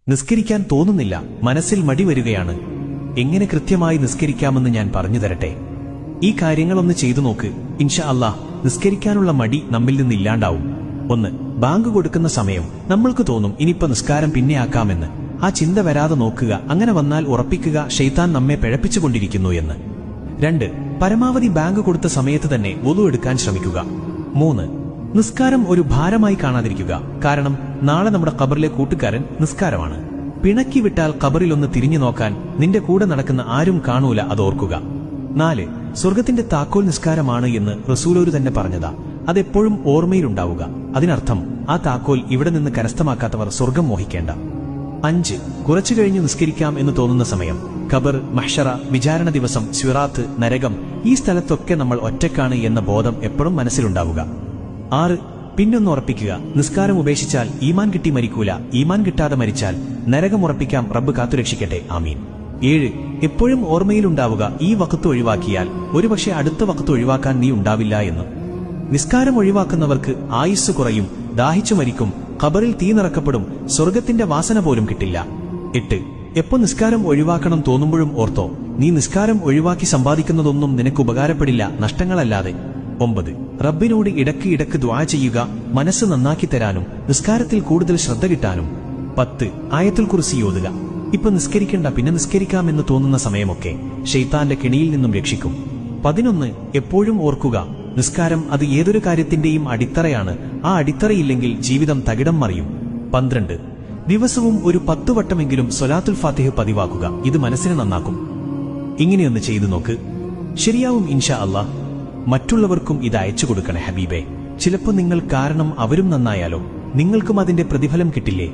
നിസ്കരിക്കാൻ തോന്നുന്നില്ല, മനസ്സിൽ മടി വരികയാണ്. എങ്ങനെ കൃത്യമായി നിസ്കരിക്കാമെന്ന് ഞാൻ പറഞ്ഞു തരട്ടെ. ഈ കാര്യങ്ങളൊന്ന് ചെയ്തു നോക്ക്. ഇൻഷാ അല്ലാഹ് നിസ്കരിക്കാനുള്ള മടി നമ്മിൽ നിന്നില്ലാണ്ടാവും. 1. ബാങ്ക് കൊടുക്കുന്ന സമയം നമ്മൾക്ക് തോന്നും ഇനിയിപ്പോ നിസ്കാരം പിന്നെ ആക്കാമെന്ന്. ആ ചിന്ത വരാതെ നോക്കുക. അങ്ങനെ വന്നാൽ ഉറപ്പിക്കുക ശൈത്താൻ നമ്മെ പിഴപ്പിച്ചുകൊണ്ടിരിക്കുന്നു എന്ന്. 2. പരമാവധി ബാങ്ക് കൊടുത്ത സമയത്ത് തന്നെ വുളു എടുക്കാൻ ശ്രമിക്കുക. 3. നിസ്കാരം ഒരു ഭാരമായി കാണാതിരിക്കുക. കാരണം നാളെ നമ്മുടെ ഖബറിലെ കൂട്ടുകാരൻ നിസ്കാരമാണ്. പിണക്കി വിട്ടാൽ ഖബറിലൊന്ന് തിരിഞ്ഞു നോക്കാൻ നിന്റെ കൂടെ നടക്കുന്ന ആരും കാണൂല, അതോർക്കുക. 4. സ്വർഗത്തിന്റെ താക്കോൽ നിസ്കാരമാണ് എന്ന് റസൂലോര് തന്നെ പറഞ്ഞതാ. അതെപ്പോഴും ഓർമ്മയിലുണ്ടാവുക. അതിനർത്ഥം ആ താക്കോൽ ഇവിടെ നിന്ന് കരസ്ഥമാക്കാത്തവർ സ്വർഗം മോഹിക്കേണ്ട. 5. കുറച്ചു കഴിഞ്ഞു നിസ്കരിക്കാം എന്ന് തോന്നുന്ന സമയം ഖബർ, മഹ്ശറ, വിചാരണ ദിവസം, സിറാത്ത്, നരകം, ഈ സ്ഥലത്തൊക്കെ നമ്മൾ ഒറ്റക്കാണ് എന്ന ബോധം എപ്പോഴും മനസ്സിലുണ്ടാവുക. 6. പിന്നൊന്ന് ഉറപ്പിക്കുക, നിസ്കാരം ഉപേക്ഷിച്ചാൽ ഈമാൻ കിട്ടി മരിക്കൂല, ഈമാൻ കിട്ടാതെ മരിച്ചാൽ നരകം ഉറപ്പിക്കാം, റബ്ബ് കാത്തുരക്ഷിക്കട്ടെ, ആമീൻ. 7. എപ്പോഴും ഓർമ്മയിലുണ്ടാവുക, ഈ വഖത്ത് ഒഴിവാക്കിയാൽ ഒരുപക്ഷെ അടുത്ത വഖത്ത് ഒഴിവാക്കാൻ നീ ഉണ്ടാവില്ല എന്ന്. നിസ്കാരം ഒഴിവാക്കുന്നവർക്ക് ആയുസ് കുറയും, ദാഹിച്ചു മരിക്കും, ഖബറിൽ തീ നിറക്കപ്പെടും, സ്വർഗത്തിന്റെ വാസന പോലും കിട്ടില്ല. 8. എപ്പോ നിസ്കാരം ഒഴിവാക്കണം തോന്നുമ്പോഴും ഓർത്തോ, നീ നിസ്കാരം ഒഴിവാക്കി സമ്പാദിക്കുന്നതൊന്നും നിനക്ക് ഉപകാരപ്പെടില്ല, നഷ്ടങ്ങളല്ലാതെ. 9. റബ്ബിനോട് ഇടയ്ക്ക് ദുആ ചെയ്യുക, മനസ്സ് നന്നാക്കി തരാനും നിസ്കാരത്തിൽ കൂടുതൽ ശ്രദ്ധ കിട്ടാനും. 10. ആയത്തുൽ കുർസി ഓതുക. ഇപ്പൊ നിസ്കരിക്കണ്ട, പിന്നെ നിസ്കരിക്കാമെന്ന് തോന്നുന്ന സമയമൊക്കെ ശൈത്താന്റെ കെണിയിൽ നിന്നും രക്ഷിക്കും. 11. എപ്പോഴും ഓർക്കുക, നിസ്കാരം അത് ഏതൊരു കാര്യത്തിന്റെയും അടിത്തറയാണ്. ആ അടിത്തറയില്ലെങ്കിൽ ജീവിതം തകിടം മറിയും. 12. ദിവസവും ഒരു 10 വട്ടമെങ്കിലും സ്വലാത്തുൽ ഫാത്തിഹ പതിവാക്കുക. ഇത് മനസ്സിനെ നന്നാക്കും. ഇങ്ങനെയൊന്ന് ചെയ്തു നോക്ക്, ശരിയാവും ഇൻഷാ അല്ലാഹ്. മറ്റുള്ളവർക്കും ഇത് അയച്ചു കൊടുക്കണേ ഹബീബേ. ചിലപ്പോൾ നിങ്ങൾ കാരണം അവരും നന്നായാലോ, നിങ്ങൾക്കും അതിന്റെ പ്രതിഫലം കിട്ടില്ലേ?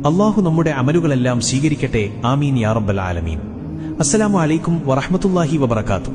അല്ലാഹു നമ്മുടെ അമലുകളെല്ലാം സ്വീകരിക്കട്ടെ, ആമീൻ യാ റബ്ബൽ ആലമീൻ. അസ്സലാമു അലൈക്കും വറഹ്മത്തുള്ളാഹി വബറകാതുഹു.